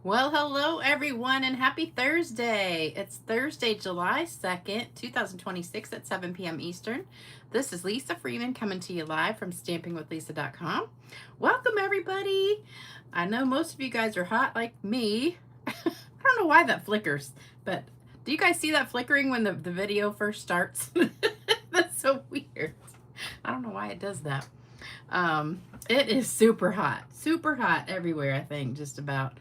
Well, hello everyone and happy Thursday. It's Thursday, July 2nd, 2026 at 7 p.m. Eastern. This is Lisa Freeman coming to you live from stampingwithlisa.com. Welcome everybody. I know most of you guys are hot like me. I don't know why that flickers, but do you guys see that flickering when the video first starts? That's so weird. I don't know why it does that. It is super hot everywhere, I think, just about.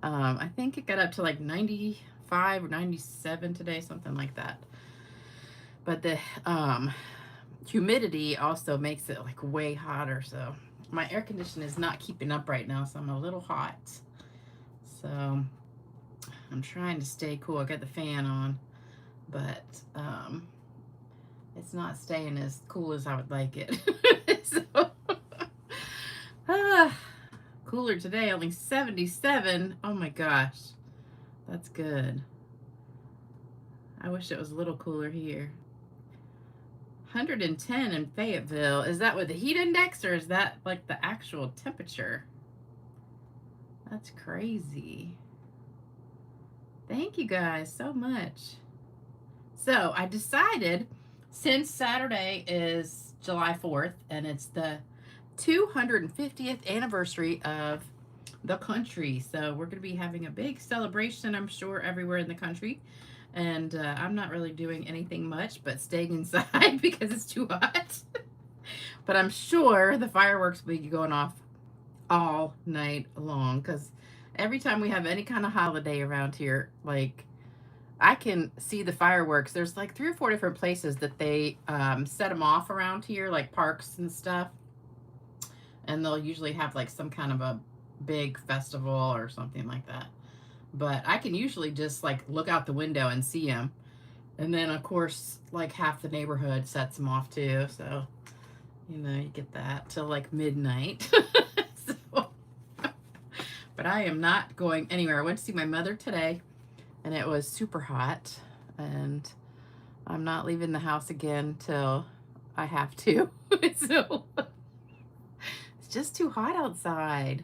I think it got up to like 95 or 97 today, something like that. But the humidity also makes it like way hotter. So my air conditioner is not keeping up right now, so I'm a little hot. So I'm trying to stay cool. I got the fan on, but it's not staying as cool as I would like it. So cooler today, only 77. Oh my gosh, that's good. I wish it was a little cooler here. 110 in Fayetteville. Is that with the heat index or is that like the actual temperature? That's crazy. Thank you guys so much. So I decided, since Saturday is July 4th and it's the 250th anniversary of the country, so we're going to be having a big celebration, I'm sure, everywhere in the country. And I'm not really doing anything much but staying inside because it's too hot. But I'm sure the fireworks will be going off all night long, because every time we have any kind of holiday around here, like, I can see the fireworks. There's like 3 or 4 different places that they set them off around here, like parks and stuff. And they'll usually have like some kind of a big festival or something like that. But I can usually just like look out the window and see them. And then of course, like half the neighborhood sets them off too. So, you know, you get that till like midnight. So, but I am not going anywhere. I went to see my mother today and it was super hot. And I'm not leaving the house again till I have to. So it's just too hot outside.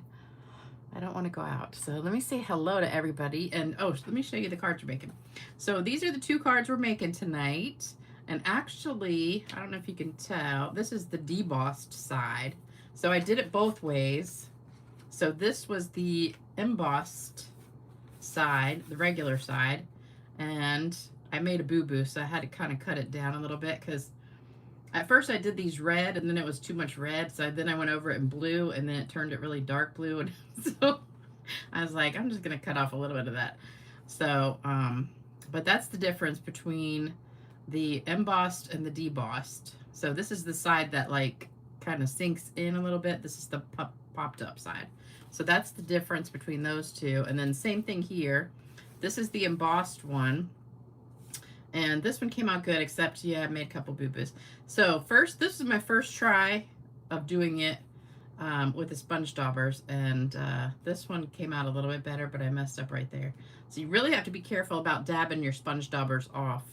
I don't want to go out. So let me say hello to everybody. And oh, let me show you the cards we're making. So these are the 2 cards we're making tonight. And actually, I don't know if you can tell, this is the debossed side. So I did it both ways. So this was the embossed side, the regular side. And I made a boo-boo, so I had to kind of cut it down a little bit because at first I did these red and then it was too much red. So then I went over it in blue and then it turned it really dark blue. And so I was like, I'm just going to cut off a little bit of that. So, but that's the difference between the embossed and the debossed. So this is the side that like kind of sinks in a little bit. This is the popped up side. So that's the difference between those two. And then same thing here. This is the embossed one. And this one came out good, except, yeah, I made a couple boo-boos. So first, this is my first try of doing it with the sponge daubers. And this one came out a little bit better, but I messed up right there. So you really have to be careful about dabbing your sponge daubers off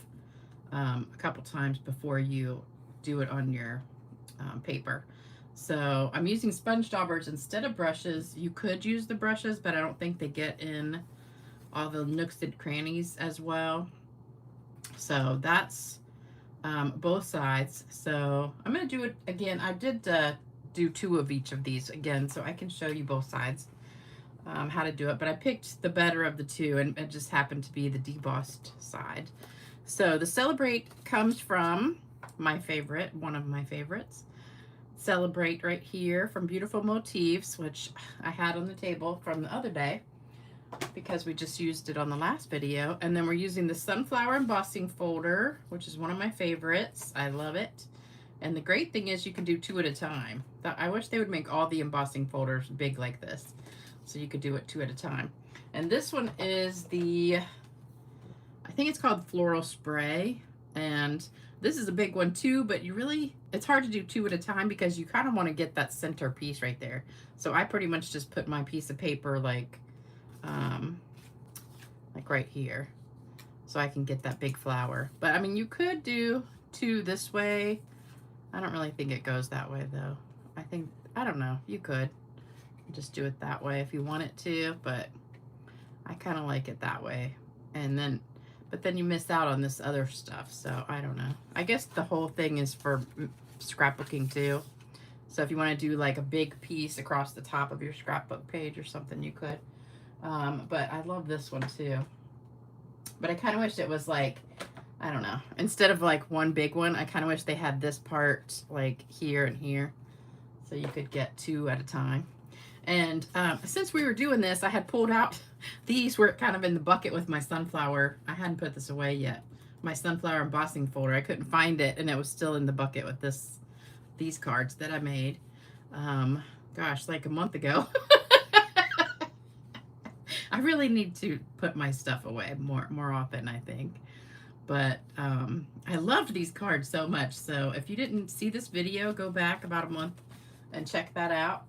a couple times before you do it on your paper. So I'm using sponge daubers instead of brushes. You could use the brushes, but I don't think they get in all the nooks and crannies as well. So that's both sides. So I'm going to do it again. I did do 2 of each of these again, so I can show you both sides how to do it. But I picked the better of the 2, and it just happened to be the debossed side. So the Celebrate comes from my favorite, one of my favorites. Celebrate right here from Beautiful Motifs, which I had on the table from the other day, because we just used it on the last video. And then we're using the sunflower embossing folder, which is one of my favorites. I love it. And the great thing is you can do 2 at a time. I wish they would make all the embossing folders big like this, so you could do it 2 at a time. And this one is the, I think it's called Floral Spray. And this is a big one too, but you really, it's hard to do 2 at a time because you kind of want to get that center piece right there. So I pretty much just put my piece of paper like right here, so I can get that big flower. But I mean, you could do 2 this way. I don't really think it goes that way though. I don't know, you could just do it that way if you want it to, but I kind of like it that way. And then, but then you miss out on this other stuff. So I don't know. I guess the whole thing is for scrapbooking too. So if you want to do like a big piece across the top of your scrapbook page or something, you could. But I love this one too. But I kind of wish it was like, I don't know, instead of like one big one, I kind of wish they had this part like here and here. So you could get 2 at a time. And since we were doing this, I had pulled out, these were kind of in the bucket with my sunflower. I hadn't put this away yet. My sunflower embossing folder. I couldn't find it, and it was still in the bucket with these cards that I made. Gosh, like a month ago. I really need to put my stuff away more often, I think. But I loved these cards so much. So if you didn't see this video, go back about a month and check that out,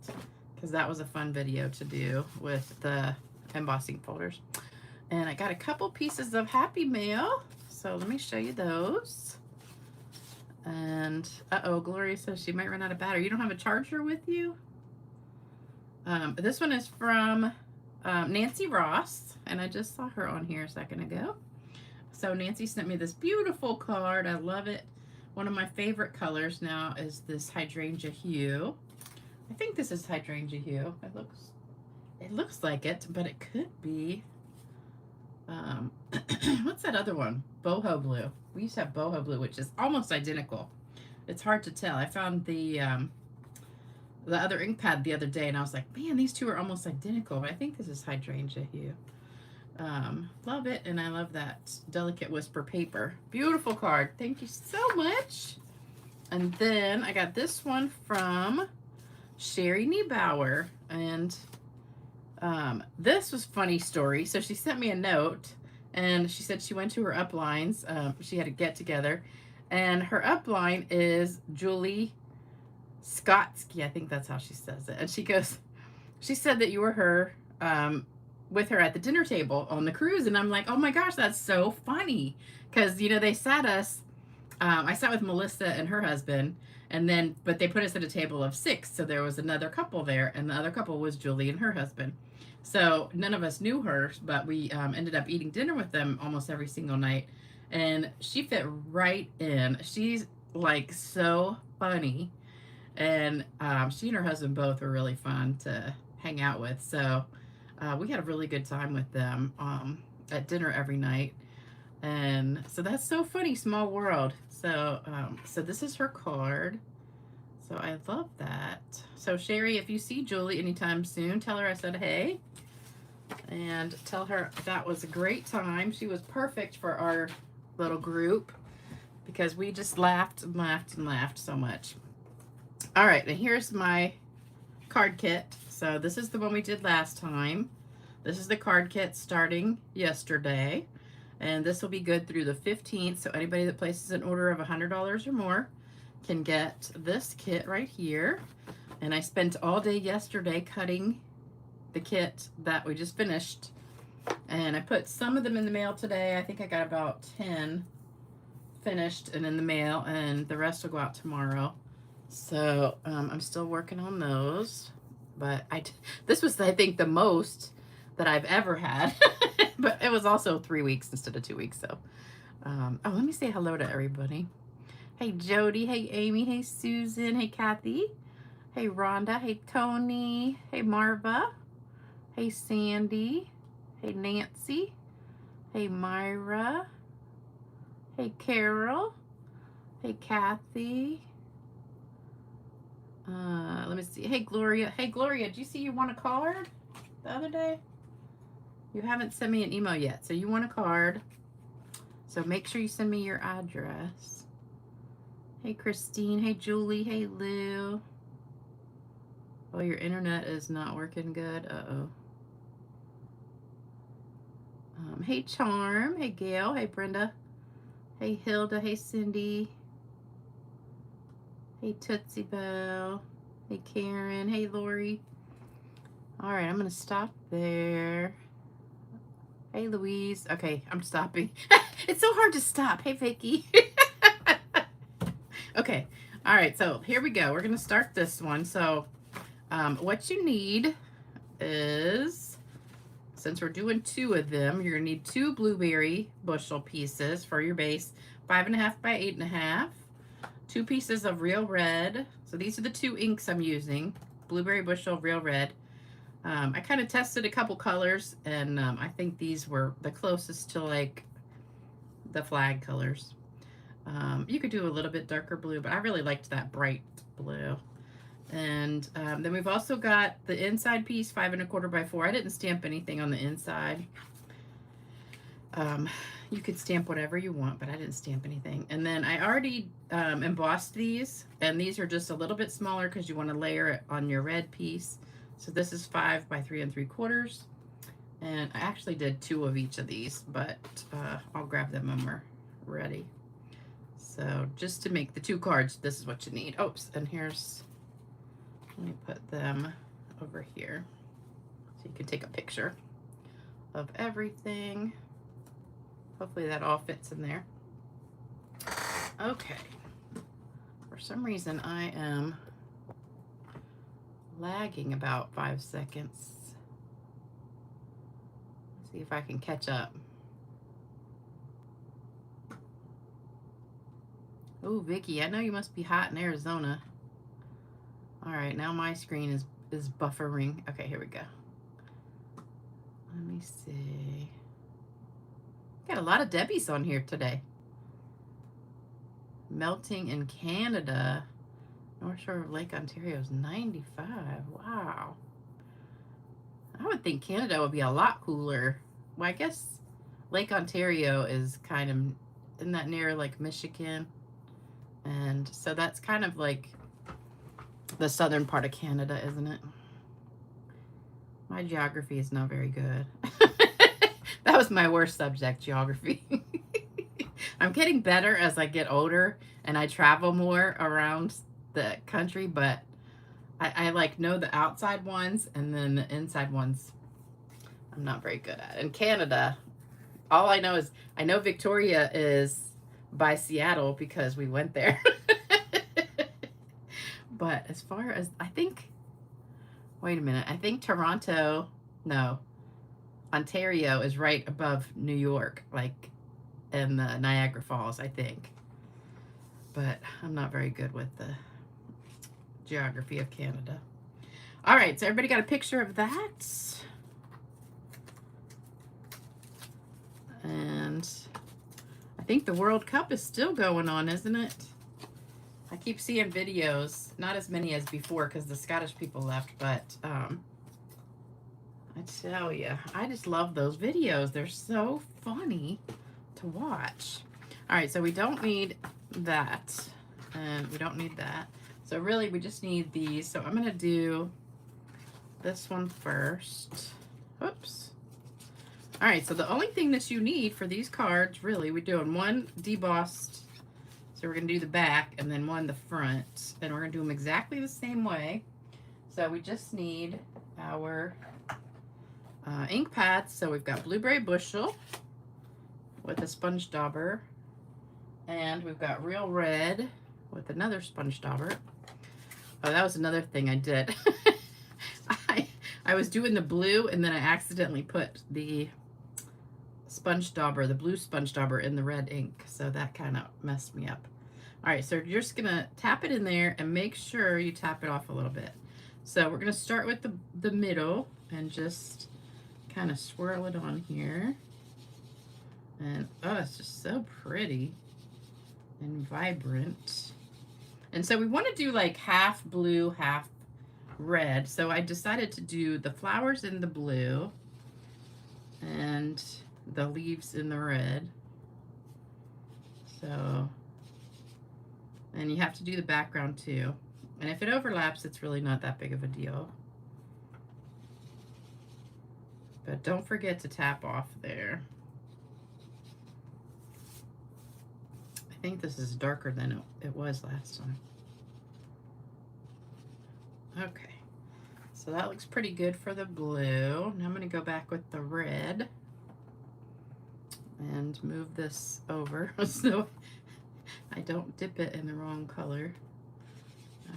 because that was a fun video to do with the embossing folders. And I got a couple pieces of Happy Mail. So let me show you those. And uh-oh, Gloria says she might run out of battery. You don't have a charger with you? This one is from Nancy Ross, and I just saw her on here a second ago. So Nancy sent me this beautiful card. I love it. One of my favorite colors now is this hydrangea hue. I think this is hydrangea hue. It looks like it, but it could be what's that other one? Boho blue. We used to have boho blue, which is almost identical. It's hard to tell. I found the other ink pad the other day, and I was like, man, these two are almost identical, but I think this is hydrangea hue. Love it, and I love that Delicate Whisper paper. Beautiful card. Thank you so much. And then I got this one from Sherry Niebauer, and this was a funny story. So she sent me a note, and she said she went to her uplines. She had a get-together, and her upline is Julie Skotsky. I think that's how she says it. And she goes, she said that you were her, with her at the dinner table on the cruise. And I'm like, oh my gosh, that's so funny. Because, you know, they sat us, I sat with Melissa and her husband, and then, but they put us at a table of 6. So there was another couple there, and the other couple was Julie and her husband. So none of us knew her, but we ended up eating dinner with them almost every single night. And she fit right in. She's like so funny. And she and her husband both were really fun to hang out with. So we had a really good time with them at dinner every night. And so that's so funny, small world. So so this is her card. So I love that. So Sherry, if you see Julie anytime soon, tell her I said hey. And tell her that was a great time. She was perfect for our little group because we just laughed and laughed and laughed so much. All right, and here's my card kit. So this is the one we did last time. This is the card kit starting yesterday. And this will be good through the 15th. So anybody that places an order of $100 or more can get this kit right here. And I spent all day yesterday cutting the kit that we just finished. And I put some of them in the mail today. I think I got about 10 finished and in the mail, and the rest will go out tomorrow. So I'm still working on those. But this was, I think, the most that I've ever had. But it was also 3 weeks instead of 2 weeks. So, oh, let me say hello to everybody. Hey, Jody. Hey, Amy. Hey, Susan. Hey, Kathy. Hey, Rhonda. Hey, Tony. Hey, Marva. Hey, Sandy. Hey, Nancy. Hey, Myra. Hey, Carol. Hey, Kathy. Let me see. Hey, Gloria. Hey, Gloria, did you see you want a card the other day? You haven't sent me an email yet, so you want a card. So make sure you send me your address. Hey, Christine. Hey, Julie. Hey, Lou. Oh, your internet is not working good. Uh-oh. Hey, Charm. Hey, Gail. Hey, Brenda. Hey, Hilda. Hey, Cindy. Hey, Tootsie Belle. Hey, Karen. Hey, Lori. All right, I'm going to stop there. Hey, Louise. Okay, I'm stopping. It's so hard to stop. Hey, Vicky. Okay. All right, so here we go. We're going to start this one. So what you need is since we're doing 2 of them, you're gonna need 2 blueberry bushel pieces for your base, 5.5 by 8.5, 2 pieces of real red. So these are the 2 inks I'm using, blueberry bushel, real red. I kind of tested a couple colors, and I think these were the closest to like the flag colors. You could do a little bit darker blue, but I really liked that bright blue. And then we've also got the inside piece, 5.25 by 4. I didn't stamp anything on the inside. You could stamp whatever you want, but I didn't stamp anything. And then I already embossed these, and these are just a little bit smaller because you want to layer it on your red piece. So this is 5 by 3 3/4. And I actually did 2 of each of these, but I'll grab them when we're ready. So just to make the 2 cards, this is what you need. Oops, and here's, let me put them over here so you can take a picture of everything. Hopefully that all fits in there. Okay. For some reason I am lagging about 5 seconds. Let's see if I can catch up. Oh, Vicky, I know you must be hot in Arizona. All right, now my screen is buffering. Okay, here we go. Let me see. Got a lot of Debbies on here today. Melting in Canada. North Shore of Lake Ontario is 95. Wow. I would think Canada would be a lot cooler. Well, I guess Lake Ontario is kind of, isn't that near like Michigan? And so that's kind of like the southern part of Canada, isn't it? My geography is not very good. That was my worst subject, geography. I'm getting better as I get older and I travel more around the country, but I like know the outside ones, and then the inside ones I'm not very good at. In Canada, all I know is I know Victoria is by Seattle because we went there. But as far as, I think, wait a minute, I think Toronto, no, Ontario is right above New York, like in the Niagara Falls, I think. But I'm not very good with the geography of Canada. All right, so everybody got a picture of that. And I think the World Cup is still going on, isn't it? I keep seeing videos, not as many as before because the Scottish people left, but I tell you, I just love those videos. They're so funny to watch. All right, so we don't need that, and we don't need that. So really, we just need these. So I'm going to do this one first. Oops. All right, so the only thing that you need for these cards, really, we're doing one debossed. So we're going to do the back and then one the front. And we're going to do them exactly the same way. So we just need our ink pads. So we've got Blueberry Bushel with a sponge dauber. And we've got Real Red with another sponge dauber. Oh, that was another thing I did. I was doing the blue and then I accidentally put the sponge dauber, the blue sponge dauber, in the red ink. So that kind of messed me up. All right, so you're just gonna tap it in there and make sure you tap it off a little bit. So we're gonna start with the middle and just kind of swirl it on here. And oh, it's just so pretty and vibrant. And so we want to do like half blue, half red. So I decided to do the flowers in the blue and the leaves in the red. So, and you have to do the background too. And if it overlaps, it's really not that big of a deal. But don't forget to tap off there. I think this is darker than it was last time. Okay, so that looks pretty good for the blue. Now I'm going to go back with the red and move this over so I don't dip it in the wrong color.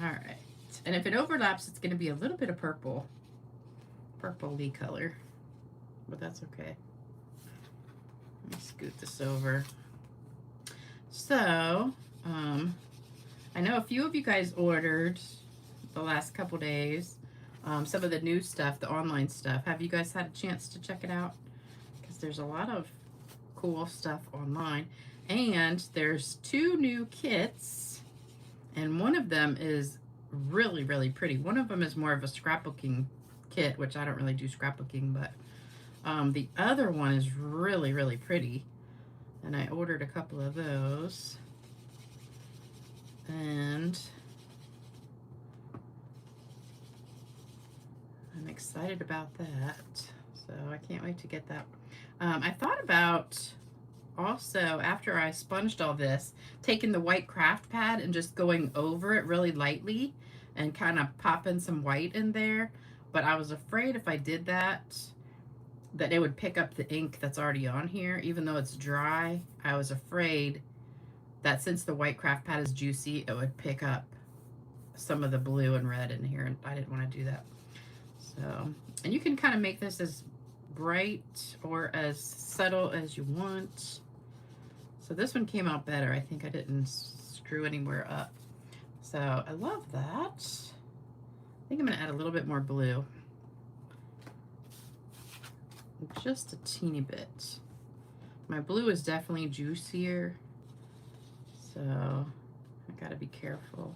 All right, and if it overlaps, it's going to be a little bit of purple, purpley color. but that's okay. Let me scoot this over. So, I know a few of you guys ordered the last couple days some of the new stuff, the online stuff. Have you guys had a chance to check it out? Because there's a lot of cool stuff online. And there's 2 new kits, and one of them is really, really pretty. One of them is more of a scrapbooking kit, which I don't really do scrapbooking, but the other one is really, really pretty. And I ordered a couple of those. And I'm excited about that. So I can't wait to get that. I thought about also, after I sponged all this, taking the white craft pad and just going over it really lightly and kind of popping some white in there. But I was afraid if I did that, that it would pick up the ink that's already on here. Even though it's dry, I was afraid that since the white craft pad is juicy, it would pick up some of the blue and red in here, and I didn't want to do that. So, and you can kind of make this as bright or as subtle as you want. So this one came out better. I think I didn't screw anywhere up. So I love that. I think I'm going to add a little bit more blue. Just a teeny bit. My blue is definitely juicier, so I gotta be careful.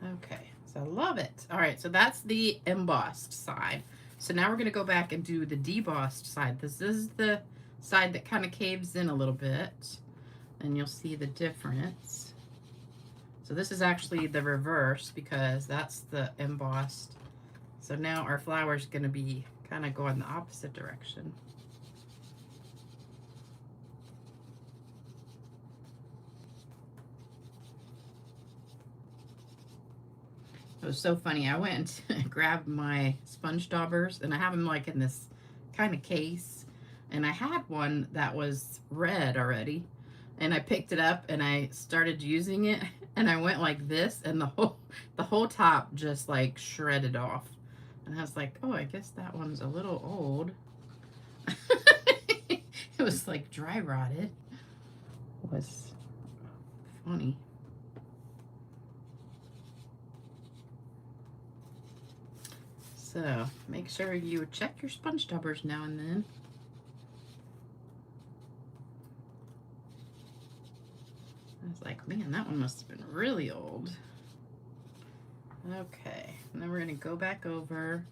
Okay, so I love it. All right, so that's the embossed side. So now we're gonna go back and do the debossed side. This is the side that kind of caves in a little bit, and you'll see the difference. So this is actually the reverse because that's the embossed. So now our flower is going to be kind of going the opposite direction. It was so funny. I went and grabbed my sponge daubers, and I have them like in this kind of case. And I had one that was red already. And I picked it up and I started using it, and I went like this, and the whole top just like shredded off. And I was like, oh, I guess that one's a little old. It was like dry rotted. It was funny. So make sure you check your sponge daubers now and then. I was like, man, that one must have been really old. Okay, and then we're going to go back over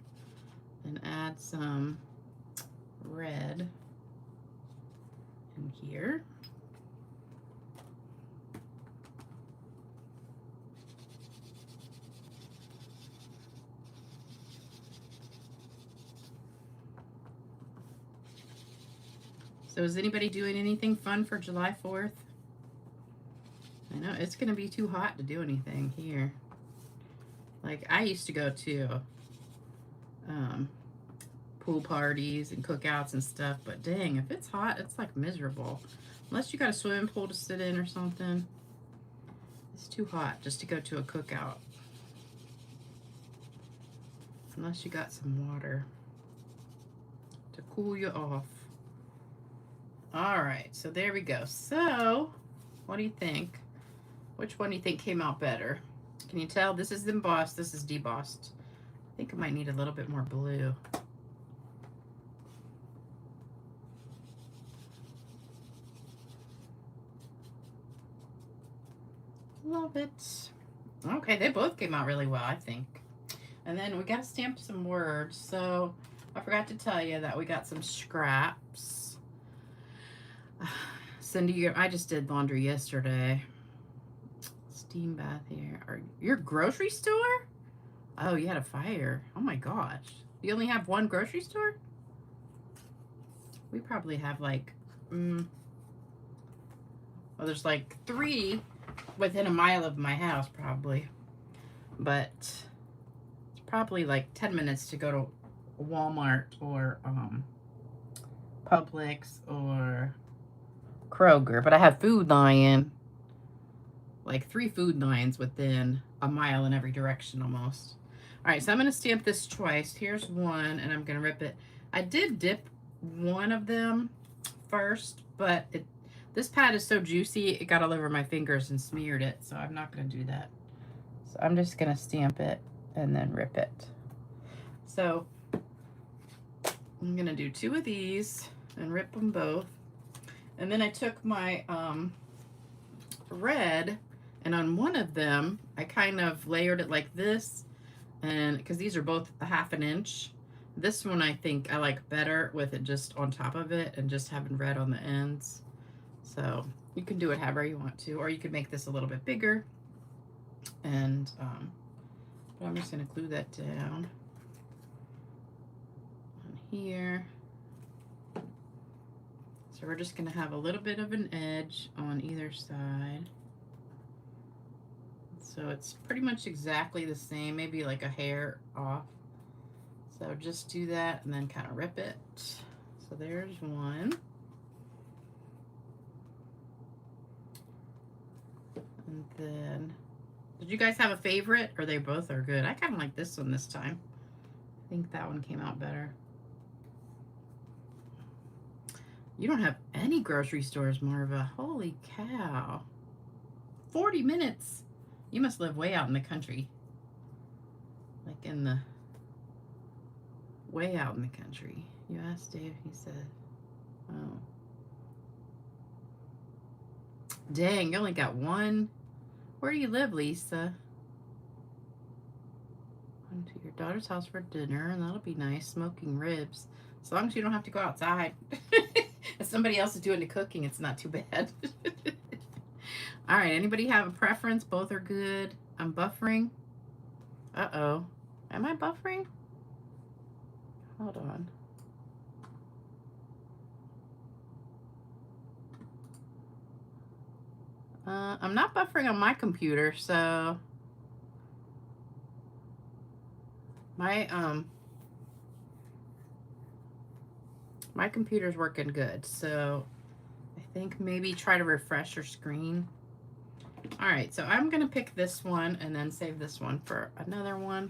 and add some red in here. So is anybody doing anything fun for July 4th? I know it's going to be too hot to do anything here. Like, I used to go to pool parties and cookouts and stuff, but dang, if it's hot, it's like miserable. Unless you got a swimming pool to sit in or something. It's too hot just to go to a cookout. Unless you got some water to cool you off. All right, so there we go. So, what do you think? Which one do you think came out better? Can you tell? This is embossed, this is debossed. I think I might need a little bit more blue. Love it. Okay, they both came out really well, I think. And then we got to stamp some words. So I forgot to tell you that we got some scraps. Cindy, I just did laundry yesterday. Steam bath here. Your grocery store? Oh, you had a fire. Oh my gosh. You only have one grocery store? We probably have like, well, there's like 3 within a mile of my house probably. But it's probably like 10 minutes to go to Walmart or Publix or Kroger. But I have Food Lion. like 3 food lines within a mile in every direction almost. All right, so I'm going to stamp this twice. Here's one, and I'm going to rip it. I did dip one of them first, but this pad is so juicy, it got all over my fingers and smeared it, so I'm not going to do that. So I'm just going to stamp it and then rip it. So I'm going to do 2 of these and rip them both. And then I took my red, and on one of them, I kind of layered it like this, and because these are both a 1/2 inch. This one I think I like better with it just on top of it and just having red on the ends. So you can do it however you want to, or you could make this a little bit bigger. And but I'm just going to glue that down on here. So we're just going to have a little bit of an edge on either side. So it's pretty much exactly the same, maybe like a hair off. So just do that and then kind of rip it. So there's one. And then, did you guys have a favorite, or they both are good? I kind of like this one this time. I think that one came out better. You don't have any grocery stores, Marva. Holy cow. 40 minutes. You must live way out in the country. Like in the, way out in the country. You asked Dave, he said, oh. Dang, you only got one. Where do you live, Lisa? Went to your daughter's house for dinner, and that'll be nice. Smoking ribs. As long as you don't have to go outside. If somebody else is doing the cooking, it's not too bad. All right, anybody have a preference? Both are good. I'm buffering. Uh-oh. Am I buffering? Hold on. I'm not buffering on my computer, so my computer's working good, so I think maybe try to refresh your screen. All right, so I'm gonna pick this one and then save this one for another one.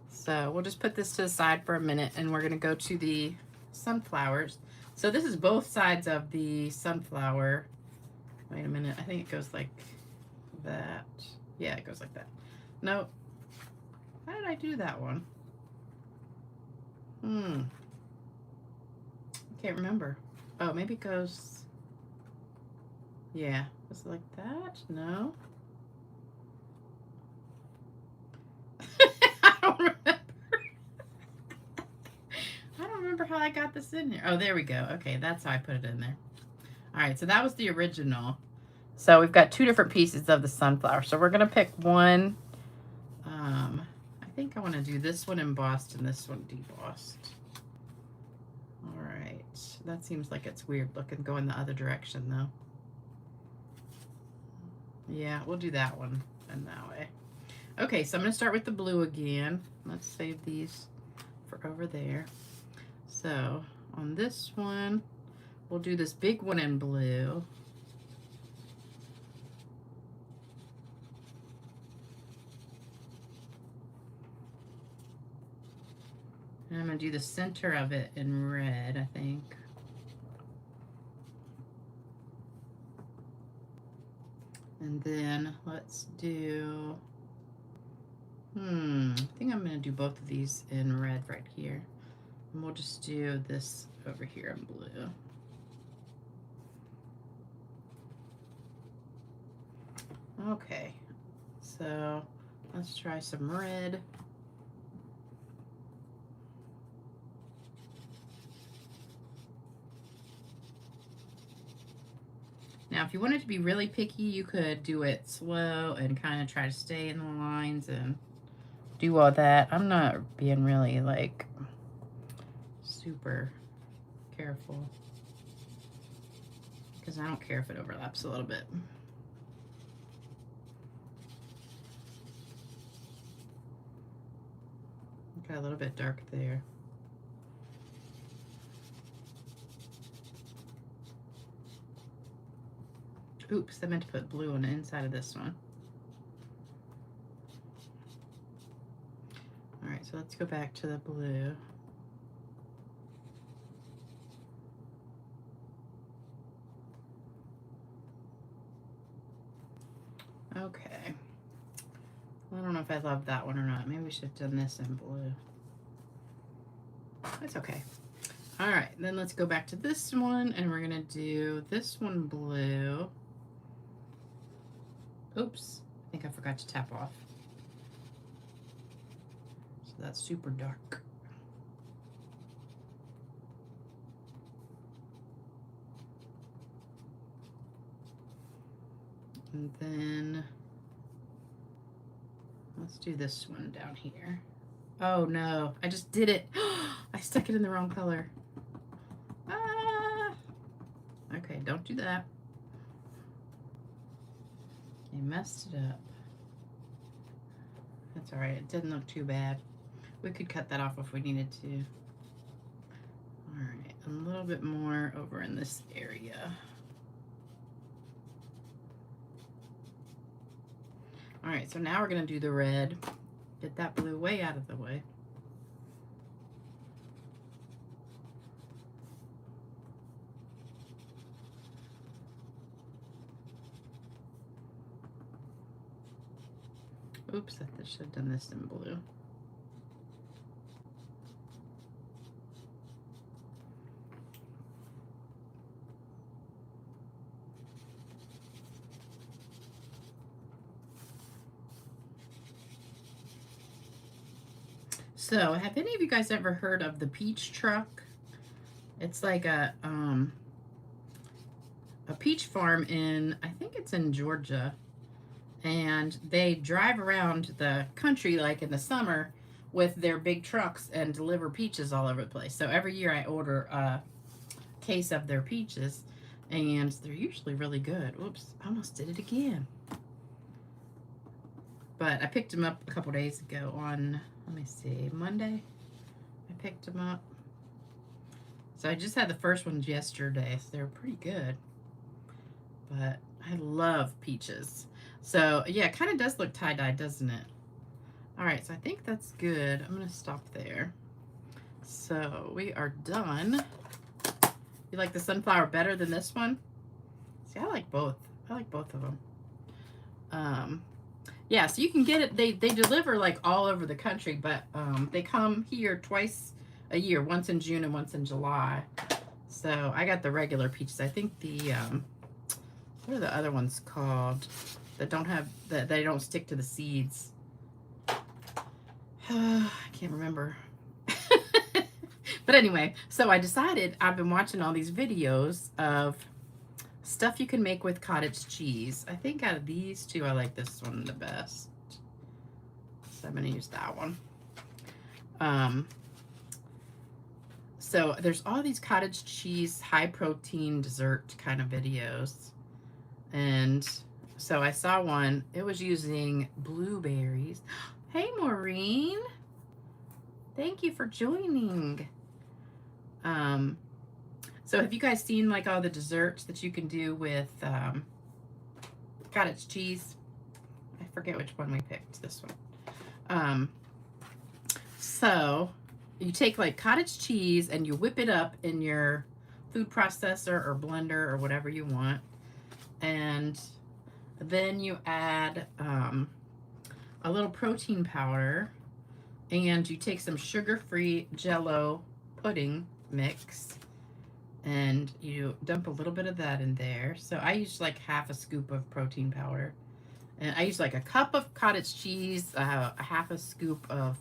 So we'll just put this to the side for a minute, and we're gonna go to the sunflowers. So this is both sides of the sunflower. Wait a minute, I think it goes like that. Yeah, it goes like that. Nope. How did I do that one? I can't remember. Oh, maybe it goes, yeah, was it like that? No. I don't remember. I don't remember how I got this in here. Oh, there we go. Okay, that's how I put it in there. All right, so that was the original. So we've got 2 different pieces of the sunflower. So we're gonna pick one. I think I want to do this one embossed and this one debossed. All right, that seems like it's weird looking going the other direction though. Yeah, we'll do that one and that way. Okay, so I'm gonna start with the blue again. Let's save these for over there. So on this one, we'll do this big one in blue. And I'm going to do the center of it in red, I think. And then let's do, I think I'm going to do both of these in red right here. And we'll just do this over here in blue. Okay, so let's try some red. Now, if you wanted to be really picky, you could do it slow and kind of try to stay in the lines and do all that. I'm not being really, like, super careful because I don't care if it overlaps a little bit. Got a little bit dark there. Oops, I meant to put blue on the inside of this one. All right, so let's go back to the blue. Okay. I don't know if I love that one or not. Maybe we should have done this in blue. That's okay. All right, then let's go back to this one, and we're gonna do this one blue. Oops, I think I forgot to tap off. So that's super dark. And then let's do this one down here. Oh no, I just did it. I stuck it in the wrong color. Ah. Okay, don't do that. I messed it up. That's all right, it didn't look too bad. We could cut that off if we needed to. All right, a little bit more over in this area. All right, so now we're gonna do the red. Get that blue way out of the way. Oops, I should have done this in blue. So, have any of you guys ever heard of the peach truck? It's like a peach farm in, I think it's in Georgia. And they drive around the country like in the summer with their big trucks and deliver peaches all over the place. So every year I order a case of their peaches, and they're usually really good. Oops, I almost did it again. But I picked them up a couple days ago on, let me see, Monday. I picked them up. So I just had the first ones yesterday, so they're pretty good. But I love peaches. So yeah, it kind of does look tie-dye, doesn't it? All right, so I think that's good. I'm gonna stop there. So we are done. You like the sunflower better than this one? See, I like both. I like both of them. Yeah, so you can get it. They deliver like all over the country, but they come here twice a year, once in June and once in July. So I got the regular peaches. I think the what are the other ones called that don't have that they don't stick to the seeds? I can't remember. But anyway, so I decided I've been watching all these videos of stuff you can make with cottage cheese. I think out of these two, I like this one the best. So I'm going to use that one. So there's all these cottage cheese, high protein dessert kind of videos. And so I saw one, it was using blueberries. Hey, Maureen. Thank you for joining. So have you guys seen like all the desserts that you can do with cottage cheese? I forget which one we picked, this one. So you take like cottage cheese and you whip it up in your food processor or blender or whatever you want. And then you add a little protein powder, and you take some sugar-free Jell-O pudding mix, and you dump a little bit of that in there. So I use like half a scoop of protein powder, and I use like a cup of cottage cheese, a half a scoop of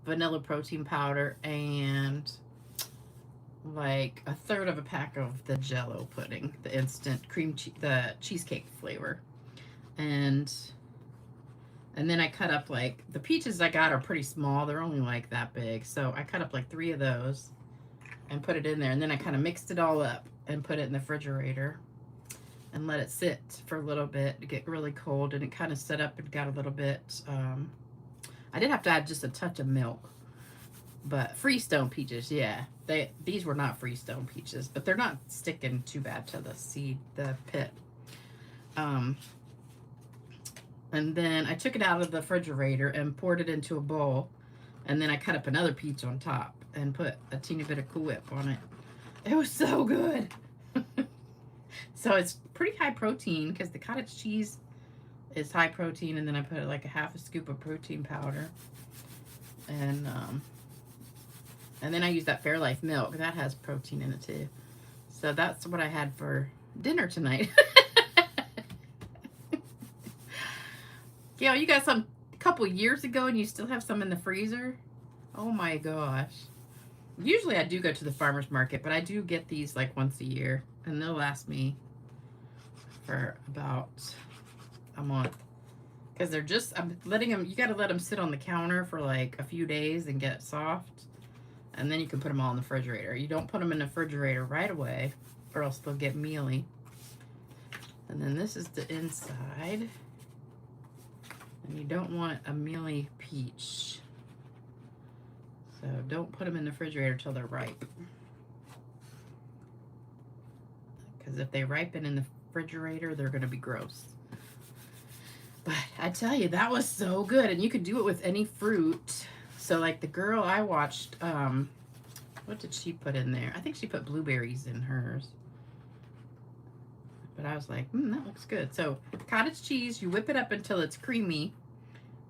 vanilla protein powder, and like a third of a pack of the Jell-O pudding, the instant cream cheese, the cheesecake flavor. And then I cut up like, the peaches I got are pretty small. They're only like that big. So I cut up like 3 of those and put it in there. And then I kind of mixed it all up and put it in the refrigerator and let it sit for a little bit to get really cold. And it kind of set up and got a little bit, I did have to add just a touch of milk. But Freestone peaches, yeah. These were not Freestone peaches, but they're not sticking too bad to the seed, the pit. Um, and then I took it out of the refrigerator and poured it into a bowl. And then I cut up another peach on top and put a teeny bit of Cool Whip on it. It was so good. So it's pretty high protein because the cottage cheese is high protein, and then I put like a half a scoop of protein powder. And then I use that Fairlife milk. That has protein in it too. So that's what I had for dinner tonight. Gail, you got some a couple years ago and you still have some in the freezer? Oh my gosh. Usually I do go to the farmer's market, but I do get these like once a year, and they'll last me for about a month. Because they're just, I'm letting them, you got to let them sit on the counter for like a few days and get soft. And then you can put them all in the refrigerator. You don't put them in the refrigerator right away, or else they'll get mealy. And then this is the inside. And you don't want a mealy peach. So don't put them in the refrigerator till they're ripe. Because if they ripen in the refrigerator, they're going to be gross. But I tell you, that was so good. And you could do it with any fruit. So like the girl I watched, what did she put in there? I think she put blueberries in hers. But I was like, that looks good. So cottage cheese, you whip it up until it's creamy.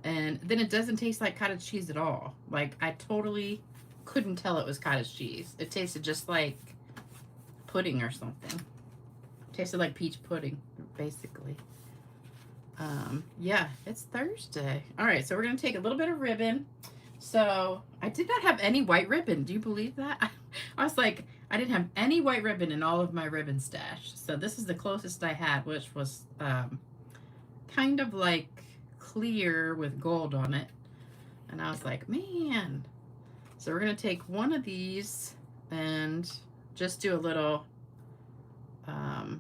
And then it doesn't taste like cottage cheese at all. Like, I totally couldn't tell it was cottage cheese. It tasted just like pudding or something. It tasted like peach pudding, basically. Yeah, it's Thursday. All right, so we're going to take a little bit of ribbon. So I did not have any white ribbon. Do you believe that? I was like, I didn't have any white ribbon in all of my ribbon stash. So this is the closest I had, which was kind of like clear with gold on it. And I was like, man. So we're going to take one of these and just do a little, like,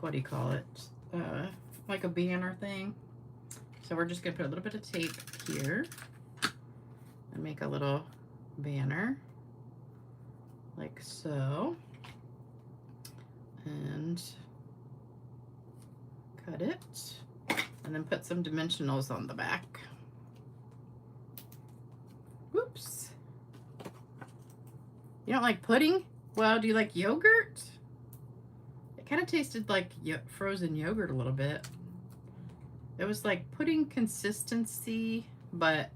what do you call it? Like a banner thing. So we're just going to put a little bit of tape here and make a little banner like so. And cut it. And then put some dimensionals on the back. Whoops. You don't like pudding? Well, do you like yogurt? It kind of tasted like frozen yogurt a little bit. It was like pudding consistency, but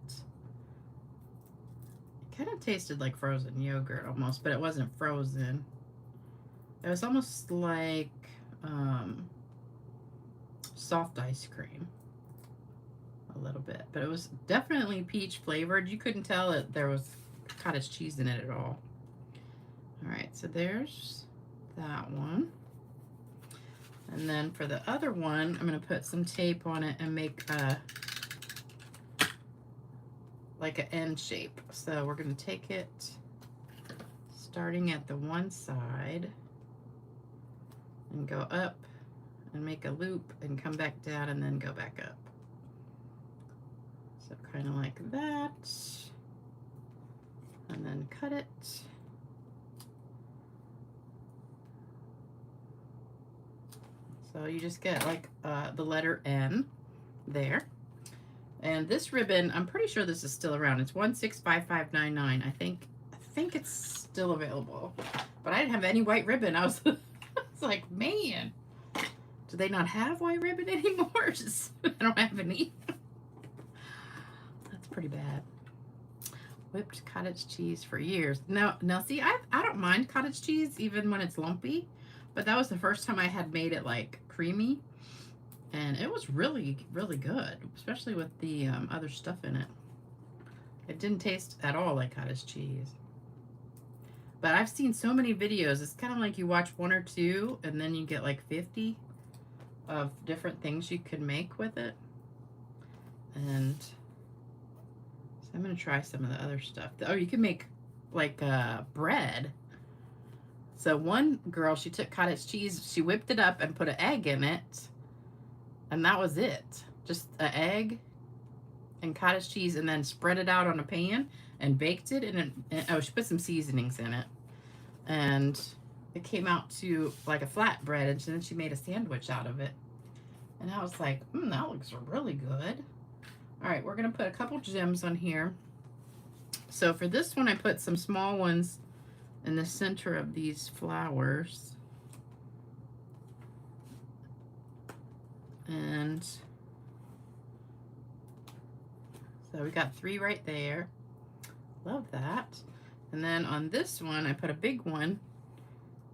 it kind of tasted like frozen yogurt almost, but it wasn't frozen. It was almost like soft ice cream a little bit, but it was definitely peach flavored. You couldn't tell that there was cottage cheese in it at all. All right, so there's that one. And then for the other one, I'm going to put some tape on it and make like an N shape. So we're going to take it starting at the one side and go up and make a loop and come back down and then go back up. So kind of like that. And then cut it. So you just get like the letter N there. And this ribbon, I'm pretty sure this is still around. It's 165599. I think it's still available. But I didn't have any white ribbon. I was, I was like, man, do they not have white ribbon anymore? Just, I don't have any. That's pretty bad. Whipped cottage cheese for years. Now see, I don't mind cottage cheese even when it's lumpy. But that was the first time I had made it like creamy, and it was really, really good, especially with the other stuff in it. It didn't taste at all like cottage cheese. But I've seen so many videos. It's kind of like you watch one or two, and then you get like 50 of different things you can make with it. And so I'm going to try some of the other stuff. Oh, you can make like bread. So one girl, she took cottage cheese, she whipped it up and put an egg in it, and that was it. Just an egg and cottage cheese, and then spread it out on a pan and baked it. And oh, she put some seasonings in it. And it came out to like a flatbread, and then she made a sandwich out of it. And I was like, that looks really good. All right, we're gonna put a couple gems on here. So for this one, I put some small ones in the center of these flowers. And so we got 3 right there. Love that. And then on this one, I put a big one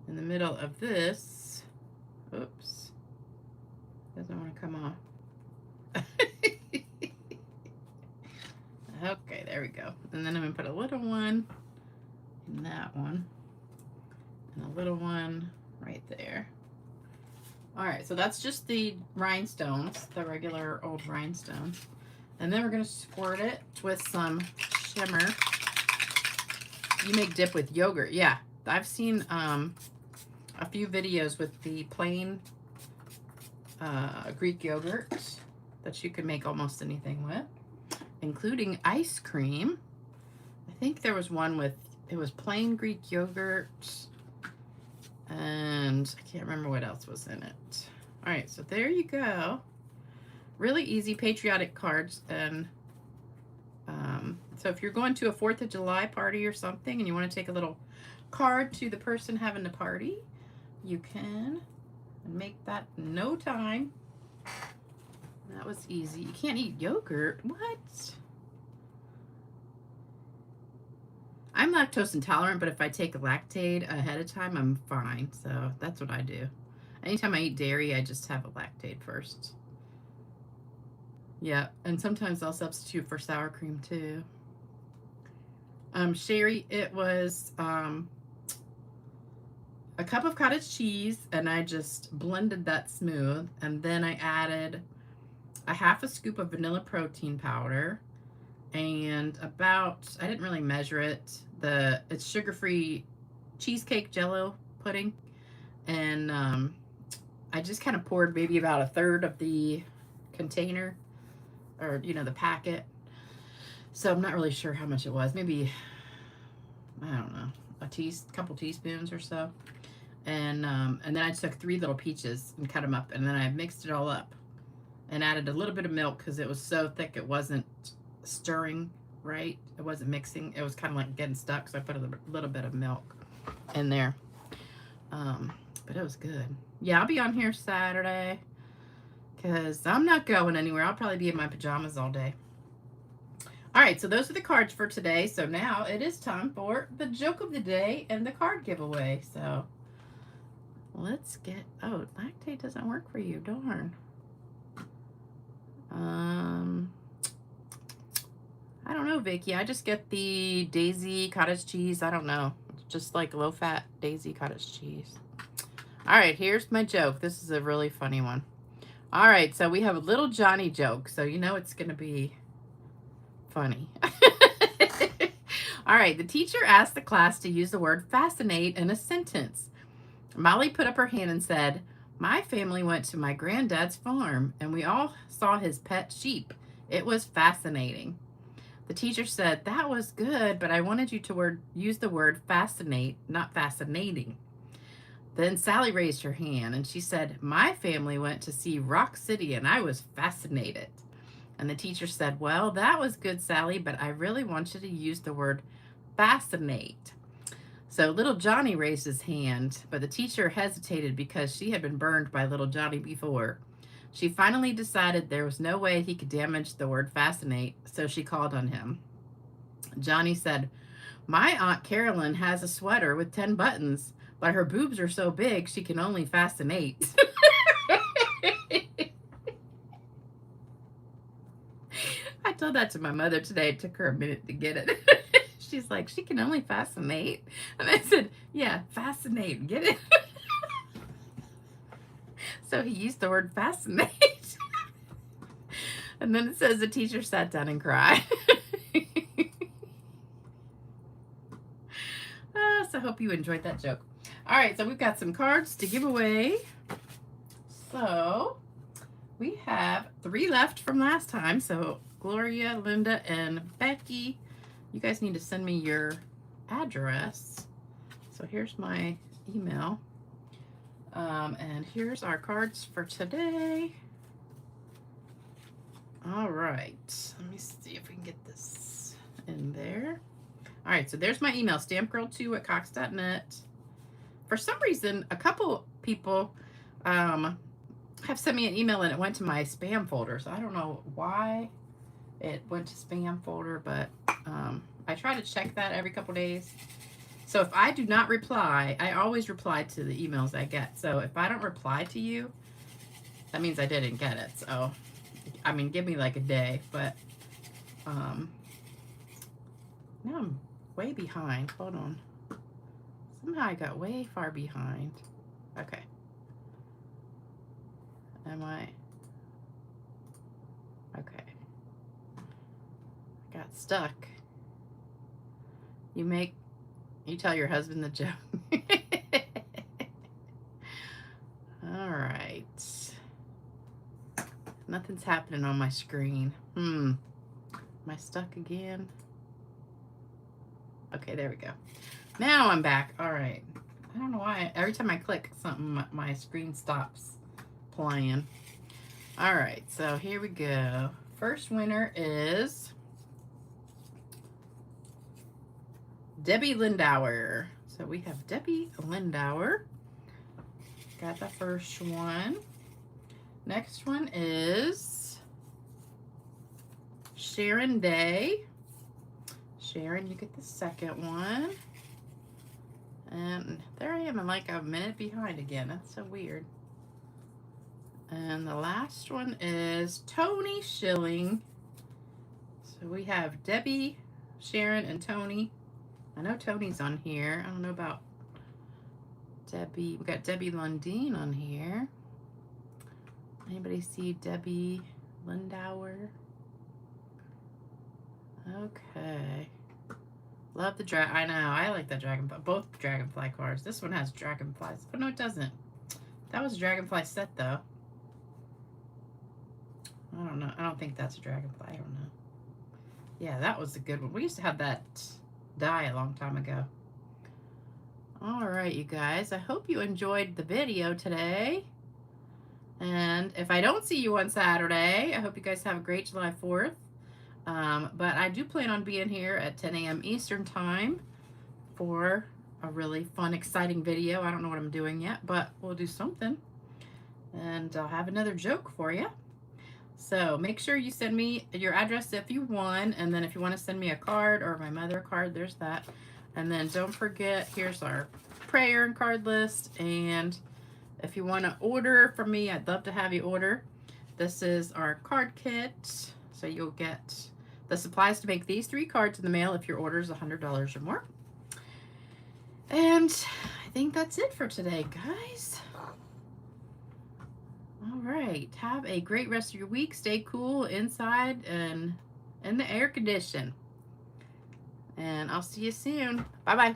in the middle of this. Oops. Doesn't want to come off. Okay, there we go. And then I'm going to put a little one in that one. And a little one right there. All right, so that's just the rhinestones, the regular old rhinestones. And then we're going to squirt it with some shimmer. You make dip with yogurt. Yeah, I've seen a few videos with the plain Greek yogurt that you can make almost anything with, including ice cream. I think there was one with, it was plain Greek yogurt, and I can't remember what else was in it. All right, so there you go. Really easy patriotic cards. And so if you're going to a 4th of July party or something and you want to take a little card to the person having the party, you can, and make that in no time. That was easy. You can't eat yogurt. What? I'm lactose intolerant, but if I take a Lactaid ahead of time, I'm fine. So that's what I do. Anytime I eat dairy, I just have a Lactaid first. Yeah, and sometimes I'll substitute for sour cream too. Sherry, it was a cup of cottage cheese, and I just blended that smooth, and then I added a half a scoop of vanilla protein powder, and about, I didn't really measure it, it's sugar-free cheesecake jello pudding, and I just kind of poured maybe about a third of the container, or you know, the packet. So I'm not really sure how much it was. Maybe, I don't know, a couple teaspoons or so. And then I took 3 little peaches and cut them up, and then I mixed it all up and added a little bit of milk because it was so thick it wasn't stirring right. It wasn't mixing. It was kind of like getting stuck, so I put a little bit of milk in there. But it was good. Yeah, I'll be on here Saturday because I'm not going anywhere. I'll probably be in my pajamas all day. All right, so those are the cards for today. So now it is time for the joke of the day and the card giveaway. So let's get, oh, Lactaid doesn't work for you, darn. I don't know, Vicky. I just get the Daisy cottage cheese. I don't know. It's just like low-fat Daisy cottage cheese. All right, here's my joke. This is a really funny one. All right, so we have a little Johnny joke, so you know it's going to be funny. All right, the teacher asked the class to use the word fascinate in a sentence. Molly put up her hand and said, "My family went to my granddad's farm, and we all saw his pet sheep. It was fascinating." The teacher said, "That was good, but I wanted you to use the word fascinate, not fascinating." Then Sally raised her hand, and she said, "My family went to see Rock City, and I was fascinated." And the teacher said, "Well, that was good, Sally, but I really want you to use the word fascinate." So little Johnny raised his hand, but the teacher hesitated because she had been burned by little Johnny before. She finally decided there was no way he could damage the word fascinate, so she called on him. Johnny said, "My Aunt Carolyn has a sweater with 10 buttons, but her boobs are so big she can only fascinate." I told that to my mother today. It took her a minute to get it. She's like, "She can only fascinate." And I said, "Yeah, fascinate. Get it?" So he used the word fascinate. And then it says the teacher sat down and cried. So I hope you enjoyed that joke. All right, so we've got some cards to give away. So we have 3 left from last time. So Gloria, Linda, and Becky, you guys need to send me your address. So here's my email. And here's our cards for today. All right, let me see if we can get this in there. All right, so there's my email, stampgirl2@cox.net. For some reason, a couple people have sent me an email and it went to my spam folder. So I don't know why it went to spam folder, but I try to check that every couple days. So if I do not reply, I always reply to the emails I get. So if I don't reply to you, that means I didn't get it. So, I mean, give me like a day, but now I'm way behind. Hold on. Somehow I got way far behind. Okay. Am I? Okay. I got stuck. You tell your husband the joke. All right. Nothing's happening on my screen. Am I stuck again? Okay, there we go. Now I'm back. All right. I don't know why. Every time I click something, my screen stops playing. All right, so here we go. First winner is Debbie Lindauer. So we have Debbie Lindauer. Got the first one. Next one is Sharon Day. Sharon, you get the second one. And there I am. I'm like a minute behind again. That's so weird. And the last one is Tony Schilling. So we have Debbie, Sharon, and Tony. I know Tony's on here. I don't know about Debbie. We got Debbie Lundeen on here. Anybody see Debbie Lindauer? Okay. Love the I know. I like the dragonfly. Both dragonfly cards. This one has dragonflies. Oh, no, it doesn't. That was a dragonfly set, though. I don't know. I don't think that's a dragonfly. I don't know. Yeah, that was a good one. We used to have that die a long time ago. All right, you guys. I hope you enjoyed the video today. And if I don't see you on Saturday, I hope you guys have a great July 4th. But I do plan on being here at 10 a.m. Eastern Time for a really fun, exciting video. I don't know what I'm doing yet, but we'll do something. And I'll have another joke for you. So make sure you send me your address if you won. And then if you want to send me a card or my mother card, there's that. And then don't forget, here's our prayer and card list. And if you want to order from me, I'd love to have you order. This is our card kit. So you'll get the supplies to make these 3 cards in the mail if your order is $100 or more. And I think that's it for today, guys. All right. Have a great rest of your week. Stay cool inside and in the air condition. And I'll see you soon. Bye-bye.